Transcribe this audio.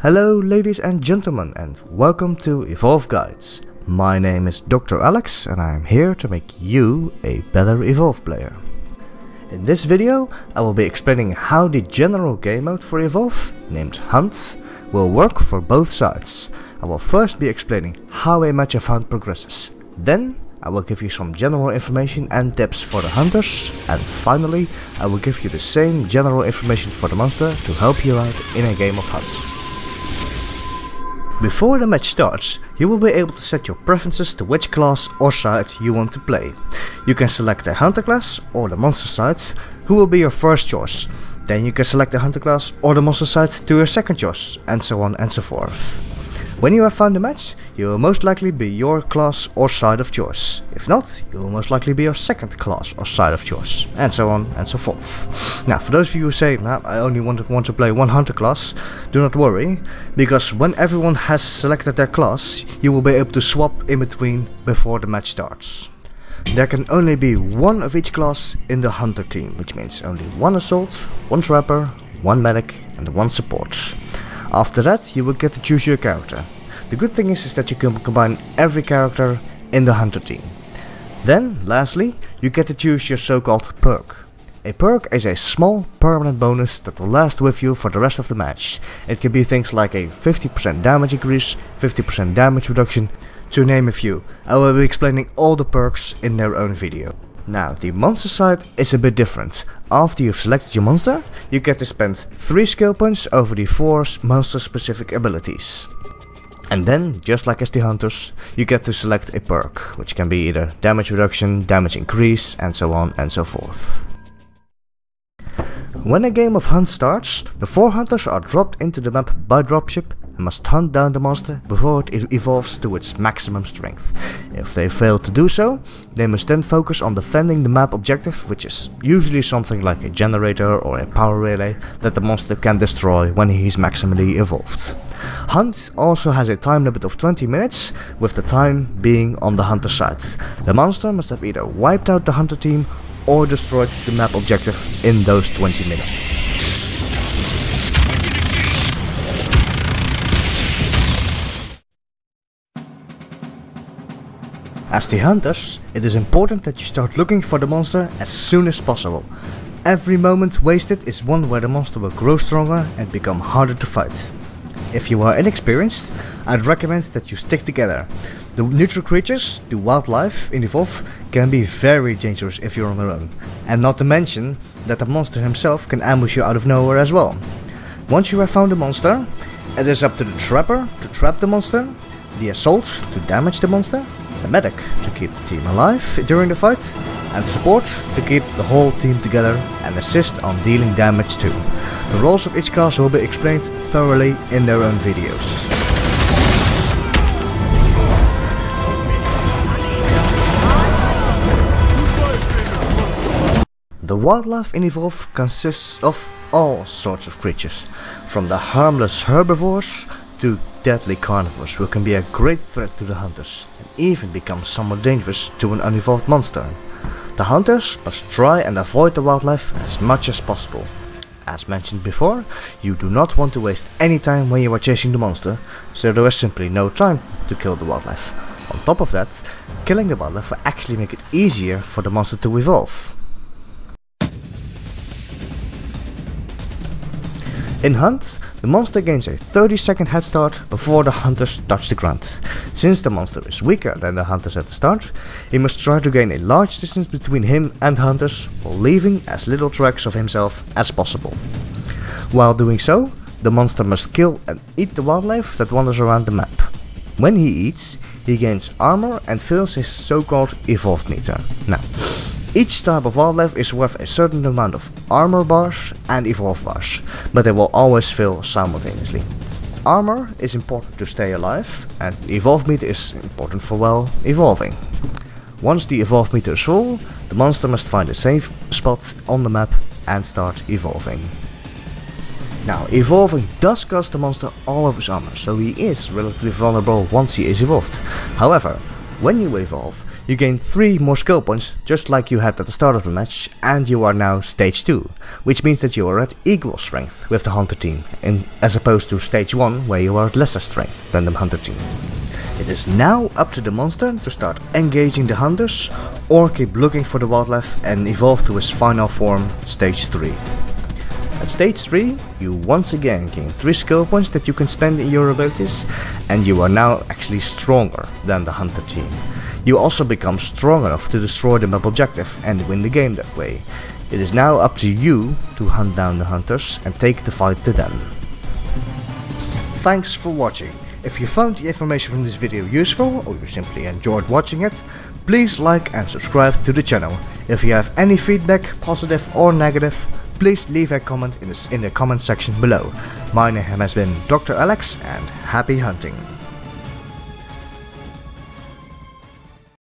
Hello ladies and gentlemen, and welcome to Evolve Guides. My name is Dr. Alex and I am here to make you a better Evolve player. In this video I will be explaining how the general game mode for Evolve, named Hunt, will work for both sides. I will first be explaining how a match of Hunt progresses. Then I will give you some general information and tips for the hunters, and finally I will give you the same general information for the monster to help you out in a game of Hunt. Before the match starts, you will be able to set your preferences to which class or side you want to play. You can select a hunter class or the monster side, who will be your first choice. Then you can select the hunter class or the monster side to your second choice, and so on and so forth. When you have found a match, you will most likely be your class or side of choice. If not, you will most likely be your second class or side of choice, and so on and so forth. Now, for those of you who say, nah, I only want to play one hunter class, do not worry, because when everyone has selected their class, you will be able to swap in between before the match starts. There can only be one of each class in the hunter team, which means only one assault, one trapper, one medic and one support. After that, you will get to choose your character. The good thing is that you can combine every character in the hunter team. Then, lastly, you get to choose your so-called perk. A perk is a small permanent bonus that will last with you for the rest of the match. It can be things like a 50% damage increase, 50% damage reduction, to name a few. I will be explaining all the perks in their own video. Now, the monster side is a bit different. After you've selected your monster, you get to spend 3 skill points over the 4 monster specific abilities. And then, just like as the hunters, you get to select a perk, which can be either damage reduction, damage increase, and so on and so forth. When a game of Hunt starts, the 4 hunters are dropped into the map by dropship and must hunt down the monster before it evolves to its maximum strength. If they fail to do so, they must then focus on defending the map objective, which is usually something like a generator or a power relay that the monster can destroy when he is maximally evolved. Hunt also has a time limit of 20 minutes, with the time being on the hunter side. The monster must have either wiped out the hunter team or destroyed the map objective in those 20 minutes. As the hunters, it is important that you start looking for the monster as soon as possible. Every moment wasted is one where the monster will grow stronger and become harder to fight. If you are inexperienced, I'd recommend that you stick together. The neutral creatures, the wildlife in Evolve, can be very dangerous if you're on your own. And not to mention that the monster himself can ambush you out of nowhere as well. Once you have found the monster, it is up to the trapper to trap the monster, the assault to damage the monster, the medic to keep the team alive during the fight, and support to keep the whole team together and assist on dealing damage too. The roles of each class will be explained thoroughly in their own videos. The wildlife in Evolve consists of all sorts of creatures, from the harmless herbivores to deadly carnivores who can be a great threat to the hunters and even become somewhat dangerous to an unevolved monster. The hunters must try and avoid the wildlife as much as possible. As mentioned before, you do not want to waste any time when you are chasing the monster, so there is simply no time to kill the wildlife. On top of that, killing the wildlife will actually make it easier for the monster to evolve. In Hunt, the monster gains a 30-second head start before the hunters touch the ground. Since the monster is weaker than the hunters at the start, he must try to gain a large distance between him and hunters while leaving as little tracks of himself as possible. While doing so, the monster must kill and eat the wildlife that wanders around the map. When he eats, he gains armor and fills his so-called evolved meter. Now, each type of wildlife is worth a certain amount of armor bars and evolve bars, but they will always fill simultaneously. Armor is important to stay alive, and evolve meter is important for, well, evolving. Once the evolve meter is full, the monster must find a safe spot on the map and start evolving. Now, evolving does cost the monster all of his armor, so he is relatively vulnerable once he is evolved. However, when you evolve, You gain 3 more skill points, just like you had at the start of the match, and you are now stage 2, which means that you are at equal strength with the hunter team, as opposed to stage 1 where you are at lesser strength than the hunter team. It is now up to the monster to start engaging the hunters, or keep looking for the wildlife and evolve to his final form, stage 3. At stage 3, you once again gain 3 skill points that you can spend in your abilities, and you are now actually stronger than the hunter team. You also become strong enough to destroy the map objective and win the game that way. It is now up to you to hunt down the hunters and take the fight to them. Thanks for watching. If you found the information from this video useful, or you simply enjoyed watching it, please like and subscribe to the channel. If you have any feedback, positive or negative, please leave a comment in the comment section below. My name has been Dr. Alex, and happy hunting!